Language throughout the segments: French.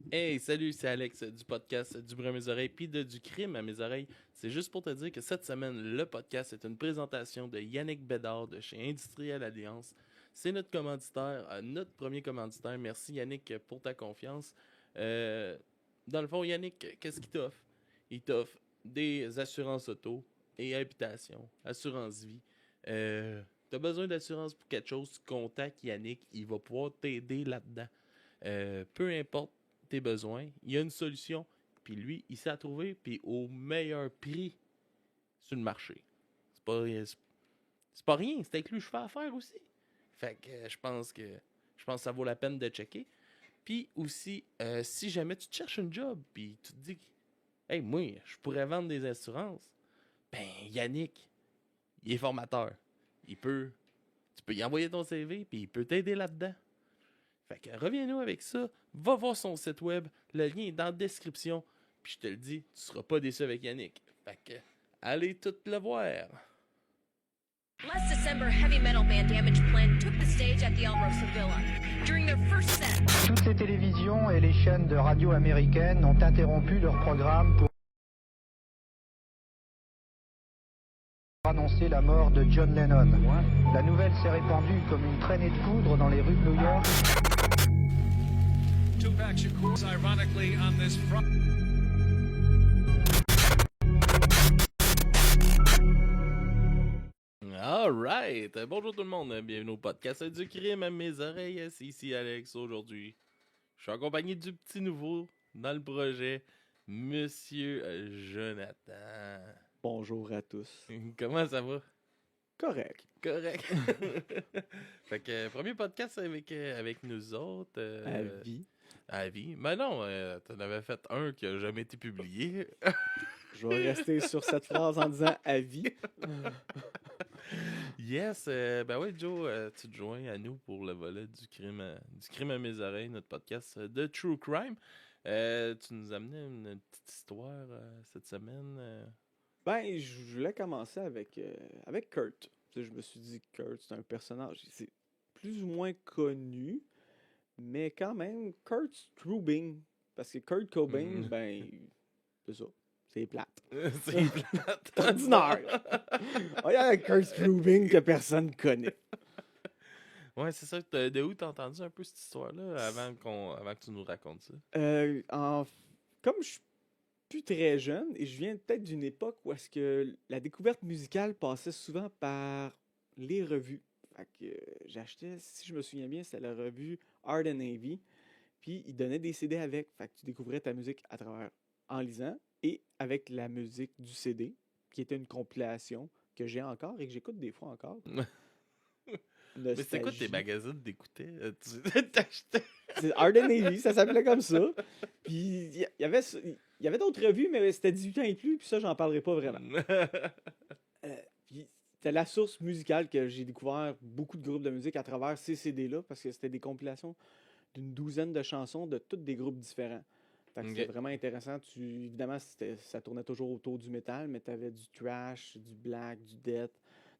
Hey, salut, c'est Alex du podcast Du bruit à mes oreilles puis de Du crime à mes oreilles. C'est juste pour te dire que cette semaine, le podcast est une présentation de Yannick Bédard de chez Industriel Alliance. C'est notre commanditaire, notre premier commanditaire. Merci Yannick pour ta confiance. Euh, Dans le fond, Yannick, qu'est-ce qu'il t'offre? Il t'offre des assurances auto et habitation, assurance vie. T'as besoin d'assurance pour quelque chose, tu contactes Yannick, il va pouvoir t'aider là-dedans. Peu importe tes besoins, il y a une solution, puis lui, il s'est trouvé, puis au meilleur prix sur le marché. C'est pas rien, c'est avec lui que je fais affaire aussi. Fait que je pense que ça vaut la peine de checker. Puis aussi, si jamais tu te cherches un job, puis tu te dis, hey, moi, je pourrais vendre des assurances, ben Yannick, il est formateur. Tu peux y envoyer ton CV, puis il peut t'aider là-dedans. Fait que reviens-nous avec ça, va voir son site web, le lien est dans la description, puis je te le dis, tu seras pas déçu avec Yannick. Fait que, allez tout le voir. Last December, heavy metal band Damage Plan took the stage at the Alrosa Villa. During their first set, Toutes les télévisions et les chaînes de radio américaines ont interrompu leur programme pour annoncer la mort de John Lennon. La nouvelle s'est répandue comme une traînée de poudre dans les rues de New York. Tupac Shakur, ironically, on this front. Alright, bonjour tout le monde, bienvenue au podcast du crime à mes oreilles, c'est ici Alex aujourd'hui. Je suis accompagné du petit nouveau dans le projet, Monsieur Jonathan. Bonjour à tous. Comment ça va? Correct. Correct. Fait que premier podcast avec nous autres. À vie. À vie. Mais non, t'en avais fait un qui a jamais été publié. Je vais rester sur cette phrase en disant à vie. Yes, ben oui, Joe, tu te joins à nous pour le volet du crime à mes oreilles, notre podcast de True Crime. Tu nous amenais une petite histoire cette semaine. Ben, je voulais commencer avec Kurt. Tu sais, je me suis dit que Kurt, c'est un personnage, c'est plus ou moins connu, mais quand même, Kurt Strubing. Parce que Kurt Cobain, ben, c'est ça. C'est plate. C'est plate. Ordinaire. Regarde Kurt Strubing que personne connaît. Ouais, c'est ça. De où t'as entendu un peu cette histoire-là avant que tu nous racontes ça? Comme je suis plus très jeune et je viens peut-être d'une époque où est-ce que la découverte musicale passait souvent par les revues. Fait que j'achetais, si je me souviens bien, c'était la revue Art and Navy. Puis ils donnaient des CD avec. Fait que tu découvrais ta musique à travers en lisant et avec la musique du CD, qui était une compilation que j'ai encore et que j'écoute des fois encore. Mais c'est quoi tes Nostalgie. magazines d'écouter? Tu t'achetais? C'est Art and Navy, ça s'appelait comme ça. Puis il y avait d'autres revues, mais c'était 18 ans et plus, puis ça, j'en parlerai pas vraiment. Puis c'était la source musicale que j'ai découvert beaucoup de groupes de musique à travers ces CD-là, parce que c'était des compilations d'une douzaine de chansons de tous des groupes différents. Fait que c'était Ok. vraiment intéressant. Évidemment, ça tournait toujours autour du métal, mais tu avais du thrash, du black, du death,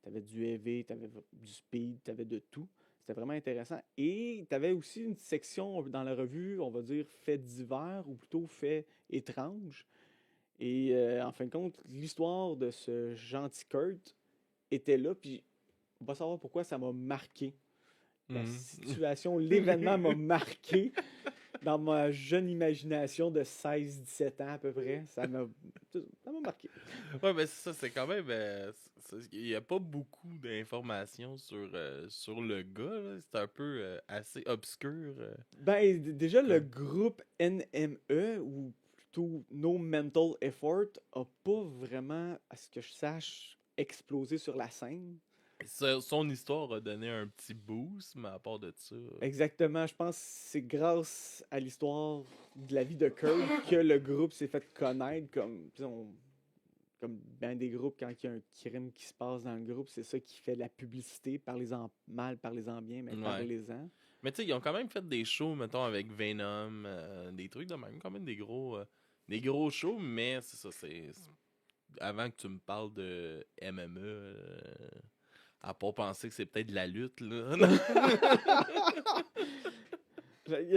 tu avais du heavy, tu avais du speed, tu avais de tout. C'était vraiment intéressant. Et tu avais aussi une section dans la revue, on va dire, faits divers, ou plutôt faits étranges. Et en fin de compte, l'histoire de ce gentil Kurt était là, puis on va savoir pourquoi ça m'a marqué. La situation, l'événement m'a marqué dans ma jeune imagination de 16-17 ans à peu près. Ça m'a marqué. Ouais, mais ça, c'est quand même. Il n'y a pas beaucoup d'informations sur le gars, là. C'est un peu assez obscur. Ben, déjà, le Ouais. groupe NME, ou plutôt No Mental Effort, a pas vraiment, à ce que je sache, explosé sur la scène. Son histoire a donné un petit boost, mais à part de ça. Exactement, je pense que c'est grâce à l'histoire de la vie de Kurt que le groupe s'est fait connaître comme, tu sais, comme ben des groupes, quand il y a un crime qui se passe dans le groupe, c'est ça qui fait la publicité, parlez-en mal, parlez-en bien, mais Ouais. parlez-en. Mais tu sais, ils ont quand même fait des shows, mettons, avec Venom, des trucs de même, quand même des gros shows, mais c'est ça, avant que tu me parles de MMA, à pas penser que c'est peut-être de la lutte, là.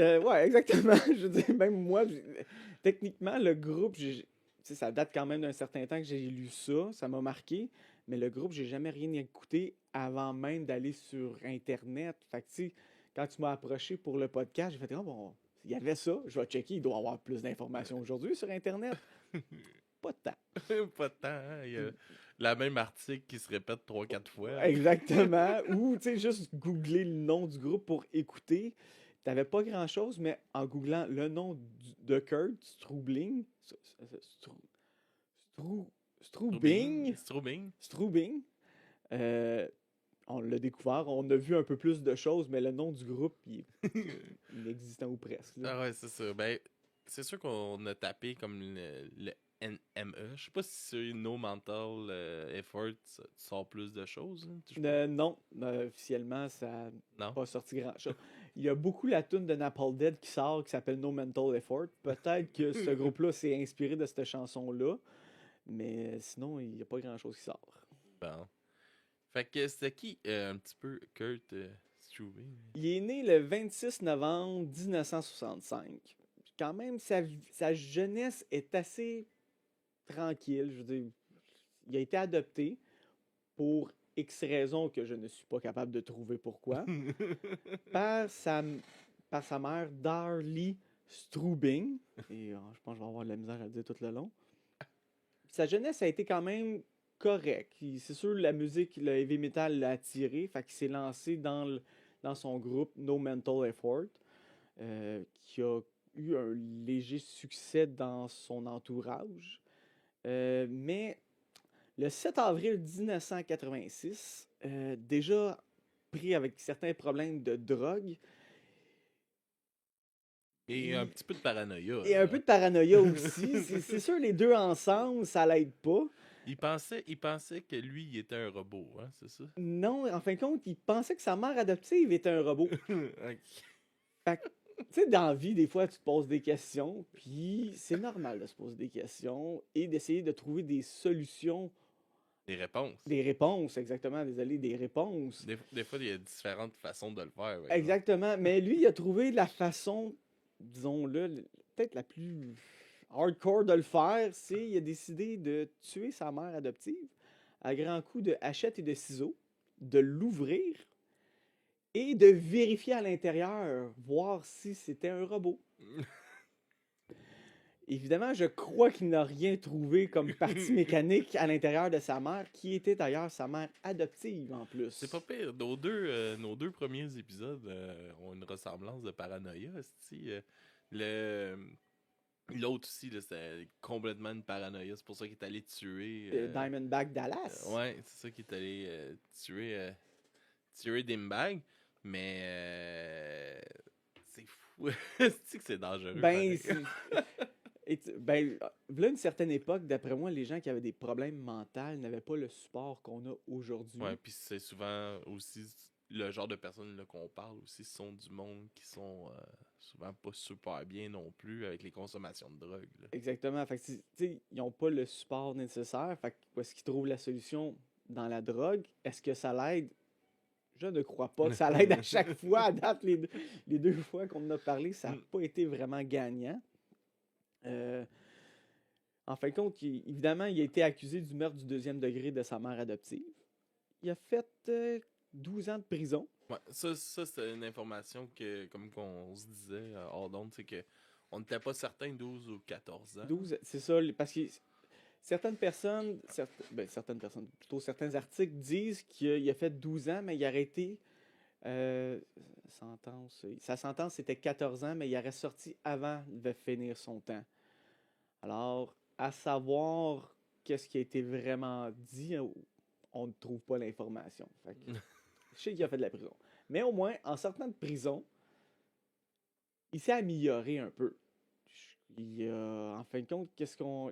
Ouais, exactement. Je veux dire, même moi, techniquement, le groupe, tu sais, ça date quand même d'un certain temps que j'ai lu ça. Ça m'a marqué. Mais le groupe, j'ai jamais rien écouté avant même d'aller sur Internet. Fait que, tu sais, quand tu m'as approché pour le podcast, j'ai fait, oh, bon, il y avait ça. Je vais checker. Il doit y avoir plus d'informations aujourd'hui sur Internet. Pas de temps. Pas de temps, hein? Il y a la même article qui se répète 3-4 fois. Exactement. Ou, tu sais, juste googler le nom du groupe pour écouter. T'avais pas grand-chose, mais en googlant le nom de Kurt, Strubling, Strubing, Strubing. euh, on l'a découvert. On a vu un peu plus de choses, mais le nom du groupe, il est inexistant ou presque. Là. Ah ouais, c'est ça. Ben, c'est sûr qu'on a tapé comme le NME. Je sais pas si sur No Mental Effort, ça sort plus de choses. Hein, je sais pas. Non, officiellement, ça n'a Non? pas sorti grand-chose. Il y a beaucoup la tune de Napalm Dead qui sort, qui s'appelle No Mental Effort. Peut-être que ce groupe-là s'est inspiré de cette chanson-là, mais sinon, il n'y a pas grand-chose qui sort. Bon. Fait que c'était qui un petit peu Kurt Strubing? Il est né le 26 novembre 1965. Quand même, sa jeunesse est assez tranquille. Je veux dire, il a été adopté pour X raisons que je ne suis pas capable de trouver pourquoi, par sa mère, Darlie Strubing. Et je pense que je vais avoir de la misère à le dire tout le long. Sa jeunesse a été quand même correcte. C'est sûr, la musique, le heavy metal l'a attiré. Fait qu'il s'est lancé dans son groupe No Mental Effort, qui a eu un léger succès dans son entourage. Mais le 7 avril 1986, déjà pris avec certains problèmes de drogue, Et un petit peu de paranoïa. et un peu de paranoïa aussi. C'est sûr, les deux ensemble, ça l'aide pas. Il pensait que lui, il était un robot, hein, c'est ça? Non, en fin de compte, il pensait que sa mère adoptive était un robot. Ok. Fait que, tu sais, dans la vie, des fois, tu te poses des questions, puis c'est normal de se poser des questions et d'essayer de trouver des solutions, Des réponses. des réponses, exactement, désolé, des réponses. Des fois, il y a différentes façons de le faire. par exemple. Exactement, mais lui, il a trouvé la façon, disons-le, peut-être la plus hardcore de le faire, c'est il a décidé de tuer sa mère adoptive à grands coups de hachette et de ciseaux, de l'ouvrir et de vérifier à l'intérieur, voir si c'était un robot. Évidemment, je crois qu'il n'a rien trouvé comme partie mécanique à l'intérieur de sa mère, qui était d'ailleurs sa mère adoptive en plus. C'est pas pire. Nos deux premiers épisodes ont une ressemblance de paranoïa. L'autre aussi, là, c'était complètement une paranoïa. C'est pour ça qu'il est allé tuer. Diamondback Dallas. Ouais, c'est ça qu'il est allé tuer Dimbag. Mais c'est fou. C'est que c'est dangereux. Ben, pareil. là, une certaine époque, d'après moi, les gens qui avaient des problèmes mentaux n'avaient pas le support qu'on a aujourd'hui. Ouais, puis c'est souvent aussi le genre de personnes là, qu'on parle aussi, ce sont du monde qui sont souvent pas super bien non plus avec les consommations de drogue. Là. Exactement. Fait que, tu sais, ils n'ont pas le support nécessaire. Fait que, est-ce qu'ils trouvent la solution dans la drogue? Est-ce que ça l'aide? Je ne crois pas que ça l'aide à chaque fois. À date, les deux fois qu'on en a parlé, ça n'a pas été vraiment gagnant. En fin de compte, évidemment, il a été accusé du meurtre du 2e degré de sa mère adoptive. Il a fait 12 ans de prison. Ouais, ça c'est une information que, comme qu'on se disait hors d'onde, c'est que on n'était pas certain 12 ou 14 ans. 12, c'est ça, parce que certaines personnes, plutôt certains articles disent qu'il a fait 12 ans, mais il a arrêté. Sa sentence c'était 14 ans, mais il aurait sorti avant de finir son temps. Alors, à savoir qu'est-ce qui a été vraiment dit, on ne trouve pas l'information. Fait que, je sais qu'il a fait de la prison. Mais au moins, en sortant de prison, il s'est amélioré un peu. En fin de compte,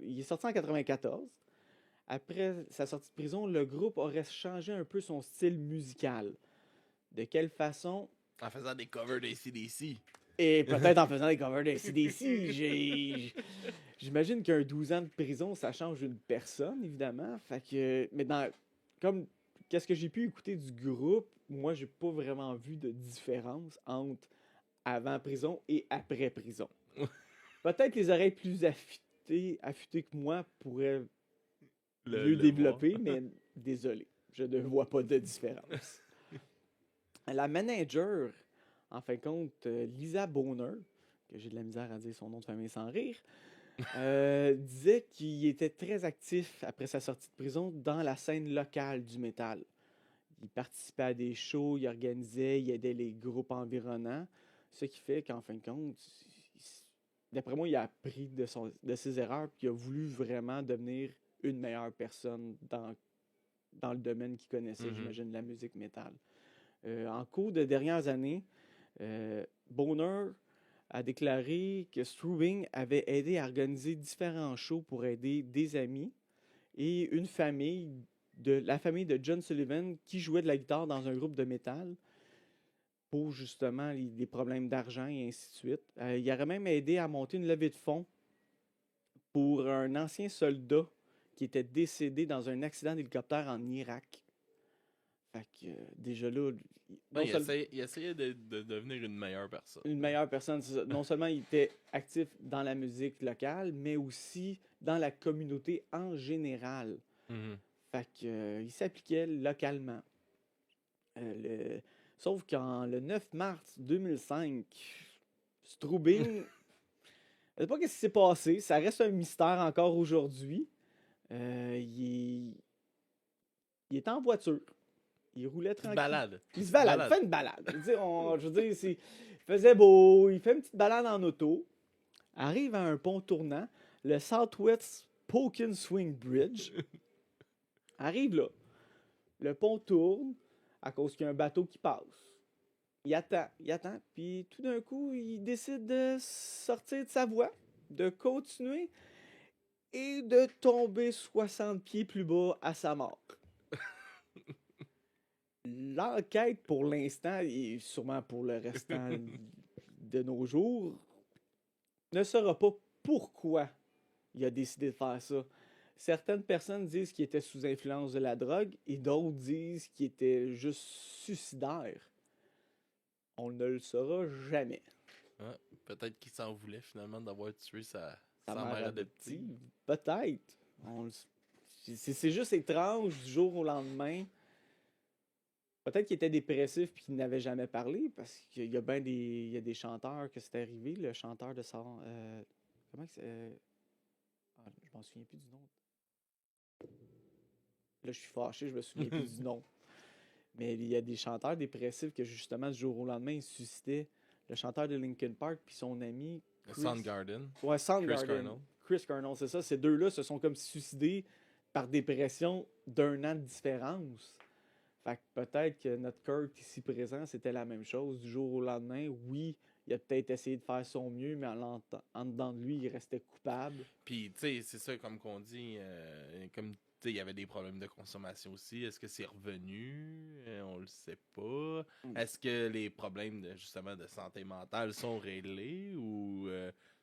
il est sorti en 94. Après sa sortie de prison, le groupe aurait changé un peu son style musical. De quelle façon? En faisant des covers d'ACDC. Et peut-être en faisant des covers d'ACDC. J'imagine qu'un 12 ans de prison, ça change une personne, évidemment. Fait que, mais qu'est-ce que j'ai pu écouter du groupe, moi, j'ai pas vraiment vu de différence entre avant prison et après prison. Peut-être les oreilles plus affûtées que moi pourraient mieux développer, mais désolé, je ne vois pas de différence. La manager, en fin de compte, Lisa Bonner, que j'ai de la misère à dire son nom de famille sans rire, disait qu'il était très actif après sa sortie de prison dans la scène locale du métal. Il participait à des shows, il organisait, il aidait les groupes environnants, ce qui fait qu'en fin de compte, d'après moi, il a appris de ses erreurs et il a voulu vraiment devenir une meilleure personne dans le domaine qu'il connaissait, j'imagine, la musique métal. En cours de dernières années, Bonner a déclaré que Strubing avait aidé à organiser différents shows pour aider des amis et une famille, la famille de John Sullivan, qui jouait de la guitare dans un groupe de métal pour justement les problèmes d'argent et ainsi de suite. Il aurait même aidé à monter une levée de fonds pour un ancien soldat qui était décédé dans un accident d'hélicoptère en Irak. Fait que déjà là... Il essayait de devenir une meilleure personne. Une meilleure personne, c'est ça. Non seulement il était actif dans la musique locale, mais aussi dans la communauté en général. Fait que il s'appliquait localement. Sauf qu'en le 9 mars 2005, Strubing... je sais pas ce qui s'est passé, ça reste un mystère encore aujourd'hui. Il était en voiture. Il roulait tranquille. Balade. Il se balade, il fait une balade. Je veux dire, il faisait beau, il fait une petite balade en auto, arrive à un pont tournant, le Southwest Pokin Swing Bridge. Arrive là. Le pont tourne à cause qu'il y a un bateau qui passe. Il attend, puis tout d'un coup, il décide de sortir de sa voie, de continuer et de tomber 60 pieds plus bas à sa mort. L'enquête, pour l'instant, et sûrement pour le restant de nos jours, ne saura pas pourquoi il a décidé de faire ça. Certaines personnes disent qu'il était sous influence de la drogue et d'autres disent qu'il était juste suicidaire. On ne le saura jamais. Ouais, peut-être qu'il s'en voulait finalement d'avoir tué sa Sa mère adoptive. Peut-être. C'est juste étrange du jour au lendemain. Peut-être qu'il était dépressif et qu'il n'avait jamais parlé, parce qu'il y a bien des chanteurs que c'était arrivé. Le chanteur de son... comment que c'est... je m'en souviens plus du nom. Là, je suis fâché, je me souviens plus du nom. Mais il y a des chanteurs dépressifs que, justement, du jour au lendemain, ils se suicidaient. Le chanteur de Linkin Park puis son ami... Soundgarden. Ouais, Soundgarden. Chris Cornell. Chris Cornell, c'est ça. Ces deux-là se sont comme suicidés par dépression d'1 an de différence. Fait que peut-être que notre Kurt ici présent, c'était la même chose. Du jour au lendemain, oui, il a peut-être essayé de faire son mieux, mais en dedans de lui, il restait coupable. Puis, tu sais, c'est ça, comme qu'on dit, comme, tu sais, il y avait des problèmes de consommation aussi. Est-ce que c'est revenu? On le sait pas. Est-ce que les problèmes, justement, de santé mentale sont réglés ou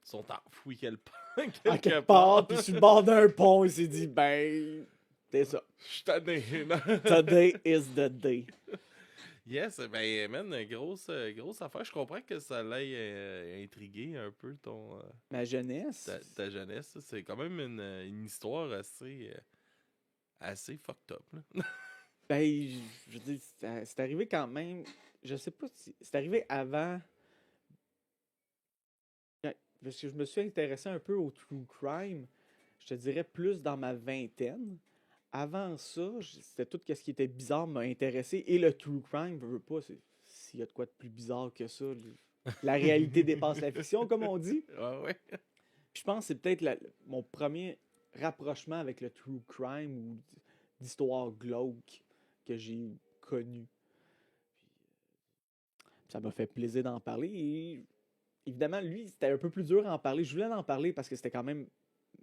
sont enfouis quelque part? Puis sur le bord d'un pont, il s'est dit, ben, c'est ça. Je suis tanné. Today is the day. Yes, ben, man, grosse affaire. Je comprends que ça l'ait intrigué un peu ton... Ma jeunesse. Ta jeunesse. C'est quand même une histoire assez fucked up, là. Ben, je veux dire, c'est arrivé quand même... Je sais pas si... C'est arrivé avant... Parce que je me suis intéressé un peu au true crime. Je te dirais plus dans ma vingtaine. Avant ça, c'était tout ce qui était bizarre m'a intéressé. Et le true crime, je veux pas, s'il y a de quoi de plus bizarre que ça. La réalité dépasse la fiction, comme on dit. Ouais. Puis je pense que c'est peut-être mon premier rapprochement avec le true crime ou d'histoire glauque que j'ai connu. Puis, ça m'a fait plaisir d'en parler. Et évidemment, lui, c'était un peu plus dur à en parler. Je voulais en parler parce que c'était quand même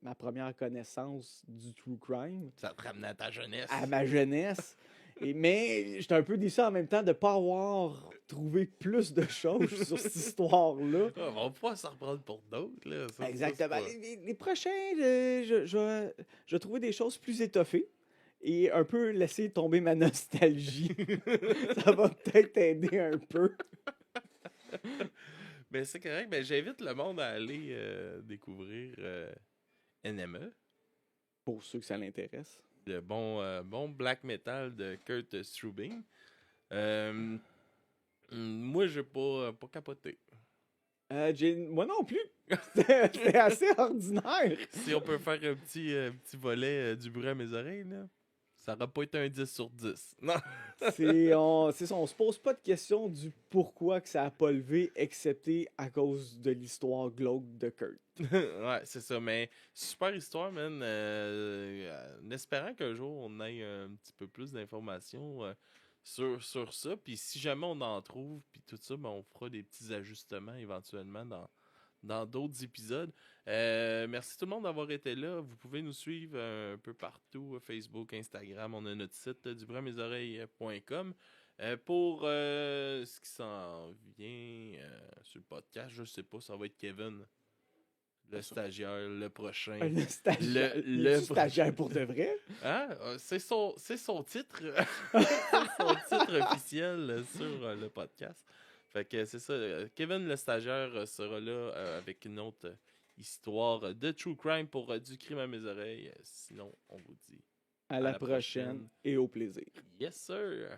ma première connaissance du true crime. Ça te ramenait à ta jeunesse. À ma jeunesse. Mais j'étais un peu déçu en même temps de ne pas avoir trouvé plus de choses sur cette histoire-là. On va pouvoir s'en reprendre pour d'autres, là. Exactement. Les prochains, je vais trouver des choses plus étoffées et un peu laisser tomber ma nostalgie. Ça va peut-être aider un peu. Ben, c'est correct. Ben, j'invite le monde à aller découvrir NME, Pour ceux que ça l'intéresse. le bon black metal de Kurt Strubing. Moi, j'ai pas capoté. Moi non plus. C'était assez ordinaire. Si on peut faire un petit volet du bruit à mes oreilles, là, ça n'aurait pas été un 10 sur 10. Non. C'est ça, on se pose pas de question du pourquoi que ça a pas levé, excepté à cause de l'histoire glauque de Kurt. Ouais, c'est ça. Mais super histoire, man. En espérant qu'un jour, on ait un petit peu plus d'informations sur ça. Puis si jamais on en trouve, puis tout ça, ben, on fera des petits ajustements éventuellement dans d'autres épisodes. Merci tout le monde d'avoir été là. Vous pouvez nous suivre un peu partout, Facebook, Instagram. On a notre site dubrumesoreilles.com. Pour ce qui s'en vient sur le podcast, je sais pas, ça va être Kevin, le stagiaire, le prochain. Le stagiaire, Le stagiaire pour de vrai? Hein? C'est son titre. C'est son titre officiel sur le podcast. Fait que c'est ça. Kevin le stagiaire sera là avec une autre histoire de True Crime pour du crime à mes oreilles. Sinon, on vous dit À la prochaine et au plaisir. yes sir.